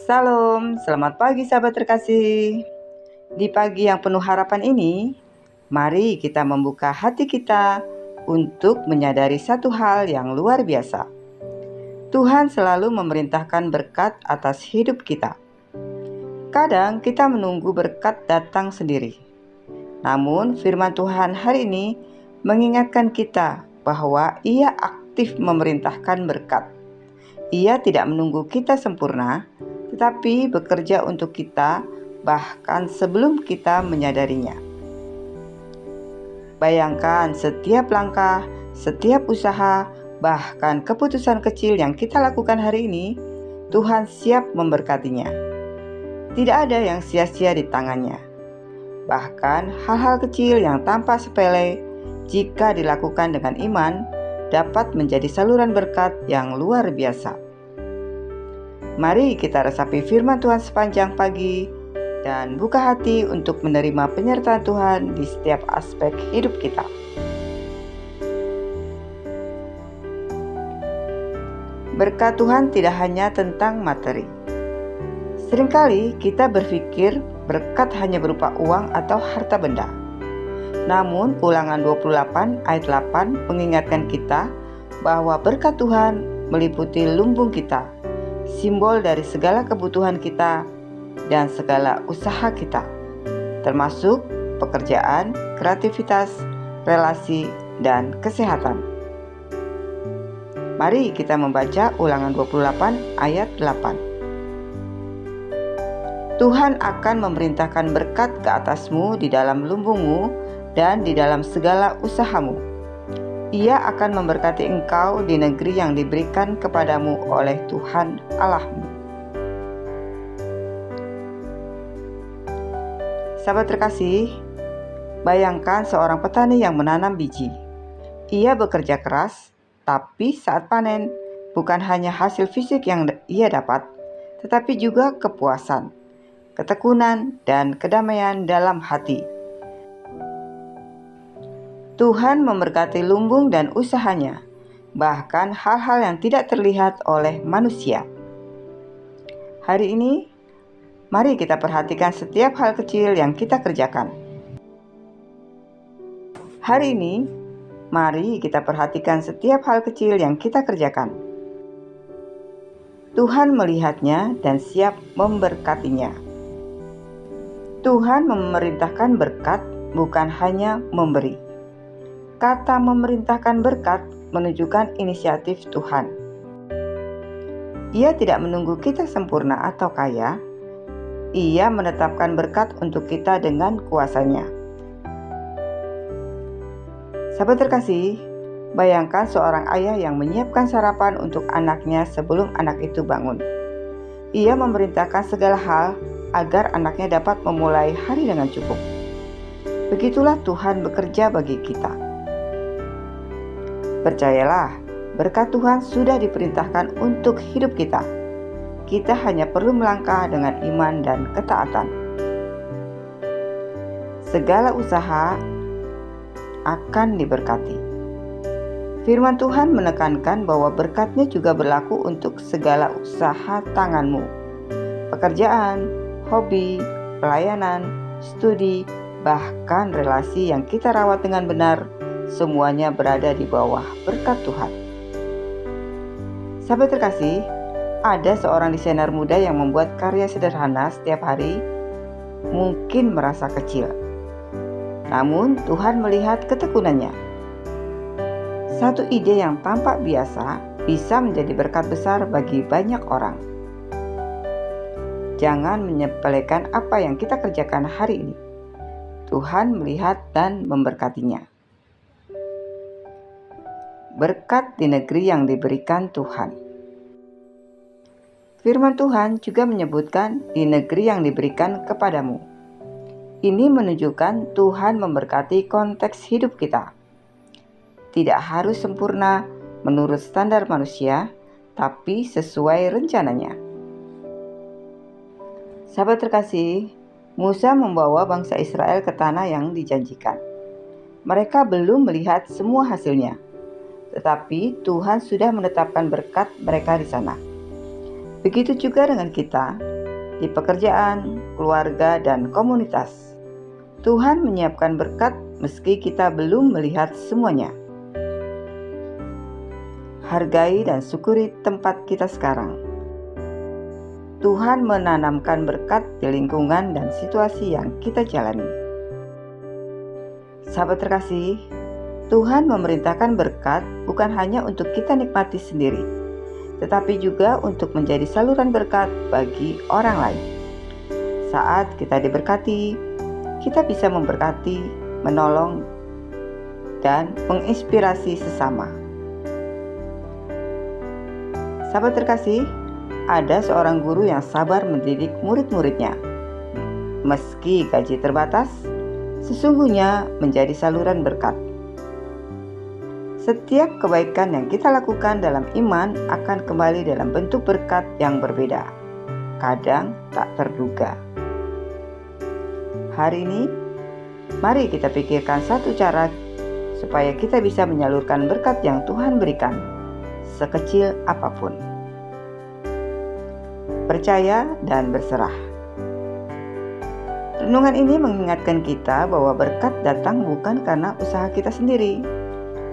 Salam, selamat pagi sahabat terkasih. Di pagi yang penuh harapan ini, mari kita membuka hati kita untuk menyadari satu hal yang luar biasa. Tuhan selalu memerintahkan berkat atas hidup kita. Kadang kita menunggu berkat datang sendiri. Namun firman Tuhan hari ini mengingatkan kita bahwa Ia aktif memerintahkan berkat. Ia tidak menunggu kita sempurna, tetapi bekerja untuk kita bahkan sebelum kita menyadarinya. Bayangkan setiap langkah, setiap usaha, bahkan keputusan kecil yang kita lakukan hari ini, Tuhan siap memberkatinya. Tidak ada yang sia-sia di tangannya. Bahkan hal-hal kecil yang tampak sepele, jika dilakukan dengan iman, dapat menjadi saluran berkat yang luar biasa. Mari kita resapi firman Tuhan sepanjang pagi dan buka hati untuk menerima penyertaan Tuhan di setiap aspek hidup kita. Berkat Tuhan tidak hanya tentang materi. Seringkali kita berpikir berkat hanya berupa uang atau harta benda. Namun Ulangan 28 ayat 8 mengingatkan kita bahwa berkat Tuhan meliputi lumbung kita, simbol dari segala kebutuhan kita dan segala usaha kita, termasuk pekerjaan, kreativitas, relasi, dan kesehatan. Mari kita membaca Ulangan 28 ayat 8. Tuhan akan memerintahkan berkat ke atasmu di dalam lumbungmu dan di dalam segala usahamu. Ia akan memberkati engkau di negeri yang diberikan kepadamu oleh Tuhan Allahmu. Sahabat terkasih, bayangkan seorang petani yang menanam biji. Ia bekerja keras, tapi saat panen, bukan hanya hasil fisik yang ia dapat, tetapi juga kepuasan, ketekunan, dan kedamaian dalam hati. Tuhan memberkati lumbung dan usahanya, bahkan hal-hal yang tidak terlihat oleh manusia. Hari ini, mari kita perhatikan setiap hal kecil yang kita kerjakan. Hari ini, mari kita perhatikan setiap hal kecil yang kita kerjakan. Tuhan melihatnya dan siap memberkatinya. Tuhan memerintahkan berkat bukan hanya memberi. Kata memerintahkan berkat menunjukkan inisiatif Tuhan. Ia tidak menunggu kita sempurna atau kaya. Ia menetapkan berkat untuk kita dengan kuasanya. Sahabat terkasih, bayangkan seorang ayah yang menyiapkan sarapan untuk anaknya sebelum anak itu bangun. Ia memerintahkan segala hal agar anaknya dapat memulai hari dengan cukup. Begitulah Tuhan bekerja bagi kita. Percayalah, berkat Tuhan sudah diperintahkan untuk hidup kita. Kita hanya perlu melangkah dengan iman dan ketaatan. Segala usaha akan diberkati. Firman Tuhan menekankan bahwa berkat-Nya juga berlaku untuk segala usaha tanganmu. Pekerjaan, hobi, pelayanan, studi, bahkan relasi yang kita rawat dengan benar, semuanya berada di bawah berkat Tuhan. Sahabat terkasih, ada seorang desainer muda yang membuat karya sederhana setiap hari, mungkin merasa kecil. Namun Tuhan melihat ketekunannya. Satu ide yang tampak biasa bisa menjadi berkat besar bagi banyak orang. Jangan menyepelekan apa yang kita kerjakan hari ini. Tuhan melihat dan memberkatinya. Berkat di negeri yang diberikan Tuhan. Firman Tuhan juga menyebutkan di negeri yang diberikan kepadamu. Ini menunjukkan Tuhan memberkati konteks hidup kita. Tidak harus sempurna menurut standar manusia, tapi sesuai rencananya. Sahabat terkasih, Musa membawa bangsa Israel ke tanah yang dijanjikan. Mereka belum melihat semua hasilnya, tetapi Tuhan sudah menetapkan berkat mereka di sana. Begitu juga dengan kita, di pekerjaan, keluarga, dan komunitas. Tuhan menyiapkan berkat meski kita belum melihat semuanya. Hargai dan syukuri tempat kita sekarang. Tuhan menanamkan berkat di lingkungan dan situasi yang kita jalani. Sahabat terkasih, Tuhan memerintahkan berkat bukan hanya untuk kita nikmati sendiri, tetapi juga untuk menjadi saluran berkat bagi orang lain. Saat kita diberkati, kita bisa memberkati, menolong, dan menginspirasi sesama. Sahabat terkasih, ada seorang guru yang sabar mendidik murid-muridnya. Meski gaji terbatas, sesungguhnya menjadi saluran berkat. Setiap kebaikan yang kita lakukan dalam iman akan kembali dalam bentuk berkat yang berbeda, kadang tak terduga. Hari ini, mari kita pikirkan satu cara supaya kita bisa menyalurkan berkat yang Tuhan berikan, sekecil apapun. Percaya dan berserah. Renungan ini mengingatkan kita bahwa berkat datang bukan karena usaha kita sendiri,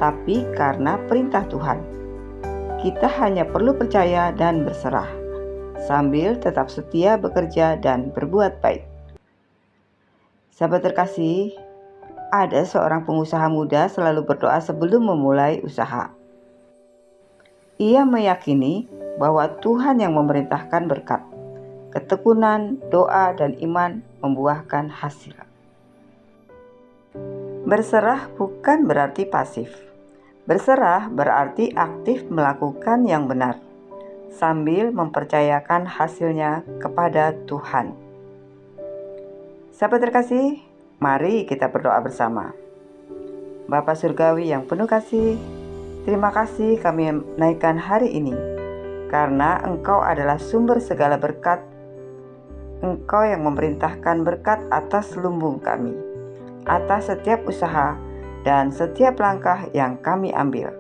tapi karena perintah Tuhan. Kita hanya perlu percaya dan berserah, sambil tetap setia bekerja dan berbuat baik. Sahabat terkasih, ada seorang pengusaha muda selalu berdoa sebelum memulai usaha. Ia meyakini bahwa Tuhan yang memerintahkan berkat. Ketekunan, doa, dan iman membuahkan hasil. Berserah bukan berarti pasif. Berserah berarti aktif melakukan yang benar, sambil mempercayakan hasilnya kepada Tuhan. Sahabat terkasih, mari kita berdoa bersama. Bapa Surgawi yang penuh kasih, terima kasih kami naikkan hari ini, karena Engkau adalah sumber segala berkat. Engkau yang memerintahkan berkat atas lumbung kami, atas setiap usaha dan setiap langkah yang kami ambil.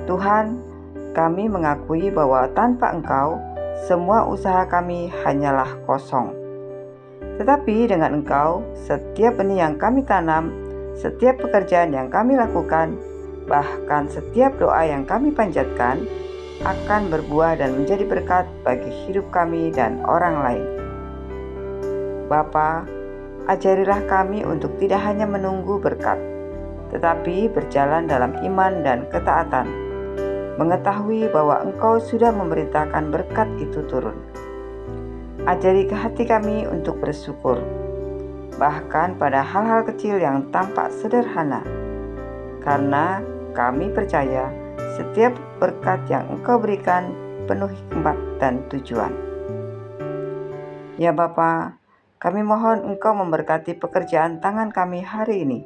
Tuhan, kami mengakui bahwa tanpa Engkau, semua usaha kami hanyalah kosong. Tetapi dengan Engkau, setiap benih yang kami tanam, setiap pekerjaan yang kami lakukan, bahkan setiap doa yang kami panjatkan, akan berbuah dan menjadi berkat bagi hidup kami dan orang lain. Bapa, ajarilah kami untuk tidak hanya menunggu berkat, tetapi berjalan dalam iman dan ketaatan, mengetahui bahwa Engkau sudah memerintahkan berkat itu turun. Ajari ke hati kami untuk bersyukur, bahkan pada hal-hal kecil yang tampak sederhana, karena kami percaya setiap berkat yang Engkau berikan penuh hikmat dan tujuan. Ya Bapa, kami mohon Engkau memberkati pekerjaan tangan kami hari ini.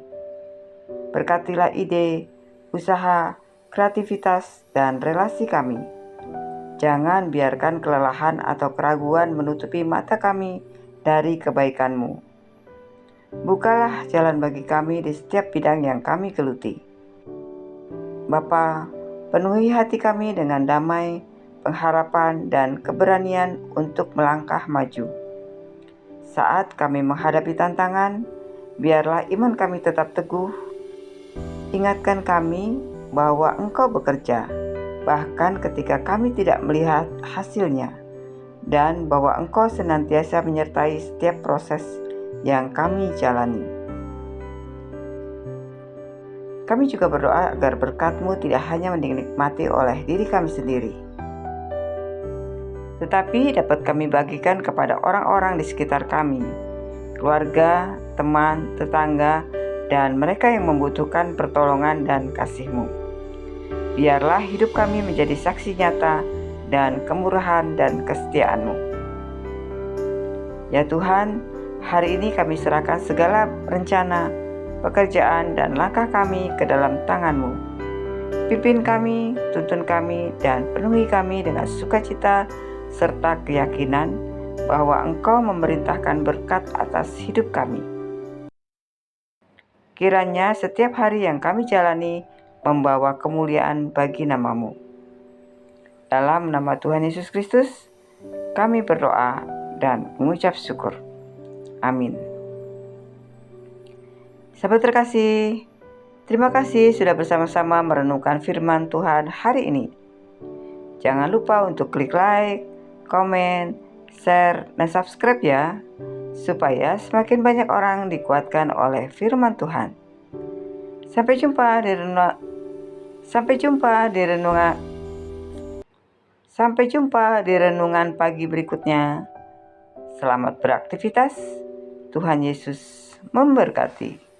Berkatilah ide, usaha, kreativitas, dan relasi kami. Jangan biarkan kelelahan atau keraguan menutupi mata kami dari kebaikan-Mu. Bukalah jalan bagi kami di setiap bidang yang kami geluti. Bapa, penuhi hati kami dengan damai, pengharapan, dan keberanian untuk melangkah maju. Saat kami menghadapi tantangan, biarlah iman kami tetap teguh. Ingatkan kami bahwa Engkau bekerja, bahkan ketika kami tidak melihat hasilnya, dan bahwa Engkau senantiasa menyertai setiap proses yang kami jalani. Kami juga berdoa agar berkat-Mu tidak hanya dinikmati oleh diri kami sendiri, tetapi dapat kami bagikan kepada orang-orang di sekitar kami, keluarga, teman, tetangga, dan mereka yang membutuhkan pertolongan dan kasih-Mu. Biarlah hidup kami menjadi saksi nyata dan kemurahan dan kesetiaan-Mu. Ya Tuhan, hari ini kami serahkan segala rencana, pekerjaan, dan langkah kami ke dalam tangan-Mu. Pimpin kami, tuntun kami, dan penuhi kami dengan sukacita serta keyakinan bahwa Engkau memerintahkan berkat atas hidup kami. Kiranya setiap hari yang kami jalani membawa kemuliaan bagi nama-Mu. Dalam nama Tuhan Yesus Kristus, kami berdoa dan mengucap syukur. Amin. Sahabat terkasih, terima kasih sudah bersama-sama merenungkan firman Tuhan hari ini. Jangan lupa untuk klik like, komen, share, dan subscribe ya, supaya semakin banyak orang dikuatkan oleh firman Tuhan. Sampai jumpa di renungan pagi berikutnya. Selamat beraktivitas. Tuhan Yesus memberkati.